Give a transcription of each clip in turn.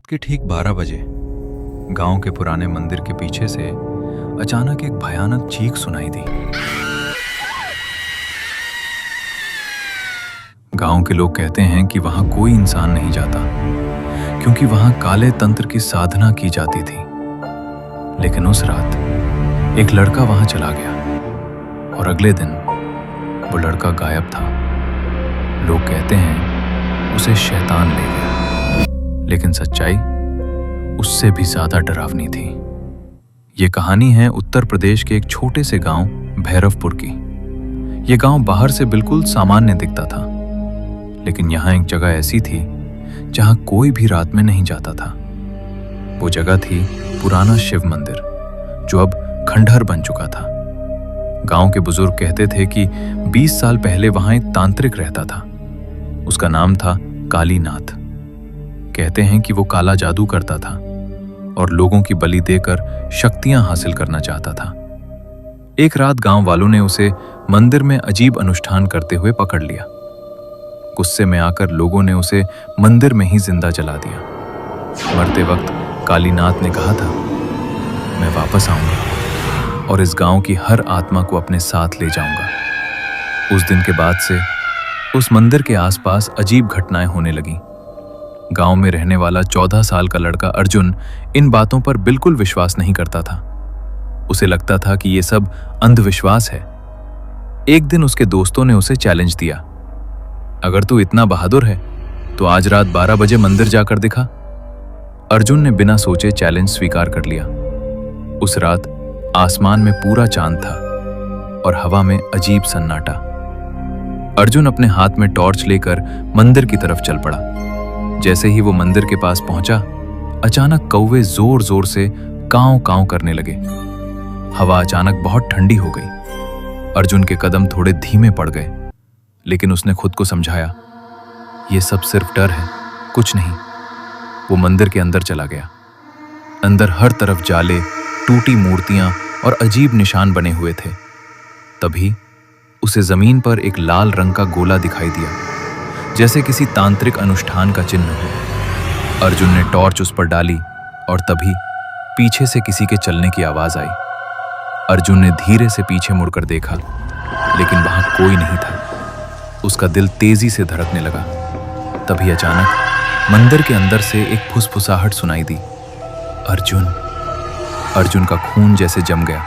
के ठीक 12 बजे गांव के पुराने मंदिर के पीछे से अचानक एक भयानक चीख सुनाई दी। गांव के लोग कहते हैं कि वहां कोई इंसान नहीं जाता क्योंकि वहां काले तंत्र की साधना की जाती थी। लेकिन उस रात एक लड़का वहां चला गया और अगले दिन वो लड़का गायब था। लोग कहते हैं उसे शैतान ले गया, लेकिन सच्चाई उससे भी ज्यादा डरावनी थी। ये कहानी है उत्तर प्रदेश के एक छोटे से गांव भैरवपुर की। ये गांव बाहर से बिल्कुल सामान्य दिखता था, लेकिन यहाँ एक जगह ऐसी थी जहां कोई भी रात में नहीं जाता था। वो जगह थी पुराना शिव मंदिर, जो अब खंडहर बन चुका था। गांव के बुजुर्ग कहते थे कि 20 साल पहले वहां एक तांत्रिक रहता था। उसका नाम था कालीनाथ। कहते हैं कि वो काला जादू करता था और लोगों की बलि देकर शक्तियां हासिल करना चाहता था। एक रात गांव वालों ने उसे मंदिर में अजीब अनुष्ठान करते हुए पकड़ लिया। गुस्से में आकर लोगों ने उसे मंदिर में ही जिंदा जला दिया। मरते वक्त कालीनाथ ने कहा था, मैं वापस आऊंगा और इस गांव की हर आत्मा को अपने साथ ले जाऊंगा। उस दिन के बाद से उस मंदिर के आसपास अजीब घटनाएं होने लगीं। गांव में रहने वाला 14 साल का लड़का अर्जुन इन बातों पर बिल्कुल विश्वास नहीं करता था। उसे लगता था कि ये सब अंधविश्वास है। एक दिन उसके दोस्तों ने उसे चैलेंज दिया, अगर तू इतना बहादुर है तो आज रात 12 बजे मंदिर जाकर दिखा। अर्जुन ने बिना सोचे चैलेंज स्वीकार कर लिया। उस रात आसमान में पूरा चांद था और हवा में अजीब सन्नाटा। अर्जुन अपने हाथ में टॉर्च लेकर मंदिर की तरफ चल पड़ा। जैसे ही वो मंदिर के पास पहुंचा, अचानक कौवे जोर जोर से कांव कांव करने लगे। हवा अचानक बहुत ठंडी हो गई। अर्जुन के कदम थोड़े धीमे पड़ गए, लेकिन उसने खुद को समझाया, ये सब सिर्फ डर है, कुछ नहीं। वो मंदिर के अंदर चला गया। अंदर हर तरफ जाले, टूटी मूर्तियां और अजीब निशान बने हुए थे। तभी उसे जमीन पर एक लाल रंग का गोला दिखाई दिया, जैसे किसी तांत्रिक अनुष्ठान का चिन्ह हो। अर्जुन ने टॉर्च उस पर डाली और तभी पीछे से किसी के चलने की आवाज आई। अर्जुन ने धीरे से पीछे मुड़कर देखा, लेकिन वहां कोई नहीं था। उसका दिल तेजी से धड़कने लगा। तभी अचानक मंदिर के अंदर से एक फुसफुसाहट सुनाई दी, अर्जुन। अर्जुन का खून जैसे जम गया।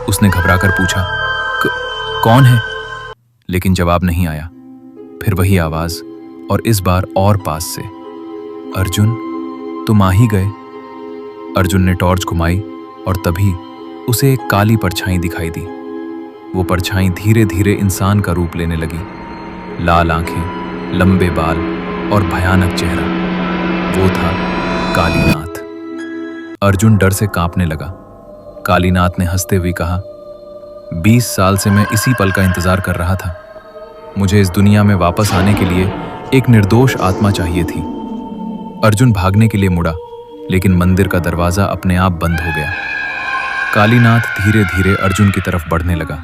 उसने घबराकर पूछा, कौन है? लेकिन जवाब नहीं आया। फिर वही आवाज, और इस बार और पास से, अर्जुन तुम आ ही गए। अर्जुन ने टॉर्च घुमाई और तभी उसे एक काली परछाई दिखाई दी। वो परछाई धीरे धीरे इंसान का रूप लेने लगी। लाल आंखें, लंबे बाल और भयानक चेहरा। वो था कालीनाथ। अर्जुन डर से कांपने लगा। कालीनाथ ने हंसते हुए कहा, 20 साल से मैं इसी पल का इंतजार कर रहा था। मुझे इस दुनिया में वापस आने के लिए एक निर्दोष आत्मा चाहिए थी। अर्जुन भागने के लिए मुड़ा, लेकिन मंदिर का दरवाजा अपने आप बंद हो गया। कालीनाथ धीरे धीरे अर्जुन की तरफ बढ़ने लगा।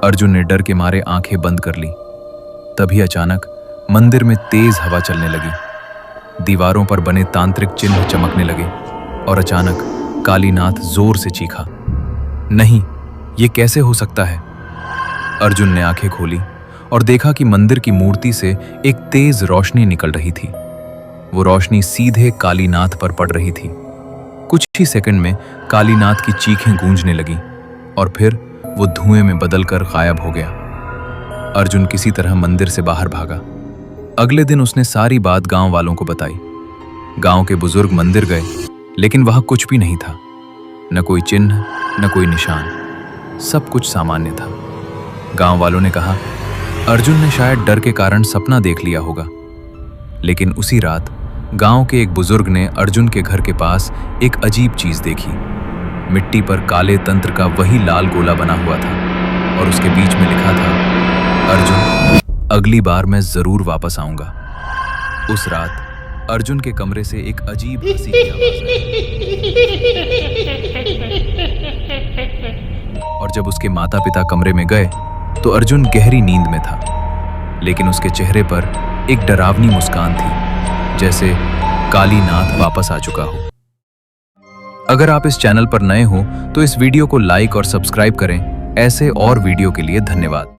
अर्जुन ने डर के मारे आंखें बंद कर ली। तभी अचानक मंदिर में तेज हवा चलने लगी। दीवारों पर बने तांत्रिक चिन्ह चमकने लगे और अचानक कालीनाथ जोर से चीखा, नहीं, ये कैसे हो सकता है? अर्जुन ने आंखें खोली और देखा कि मंदिर की मूर्ति से एक तेज रोशनी निकल रही थी। वो रोशनी सीधे कालीनाथ पर पड़ रही थी। कुछ ही सेकंड में कालीनाथ की चीखें गूंजने लगी और फिर वो धुएं में बदलकर गायब हो गया। अर्जुन किसी तरह मंदिर से बाहर भागा। अगले दिन उसने सारी बात गांव वालों को बताई। गांव के बुजुर्ग मंदिर गए, लेकिन वहां कुछ भी नहीं था। न कोई चिन्ह, न कोई निशान। सब कुछ सामान्य था। गांव वालों ने कहा, अर्जुन ने शायद डर के कारण सपना देख लिया होगा। लेकिन उसी रात गांव के एक बुजुर्ग ने अर्जुन के घर के पास एक अजीब चीज देखी। मिट्टी पर काले तंत्र का वही लाल गोला बना हुआ था और उसके बीच में लिखा था, अर्जुन, अगली बार मैं जरूर वापस आऊंगा। उस रात अर्जुन के कमरे से एक अजीब हंसी की आवाज आई। और जब उसके माता पिता कमरे में गए तो अर्जुन गहरी नींद में था, लेकिन उसके चेहरे पर एक डरावनी मुस्कान थी। जैसे कालीनाथ वापस आ चुका हो। अगर आप इस चैनल पर नए हो तो इस वीडियो को लाइक और सब्सक्राइब करें। ऐसे और वीडियो के लिए धन्यवाद।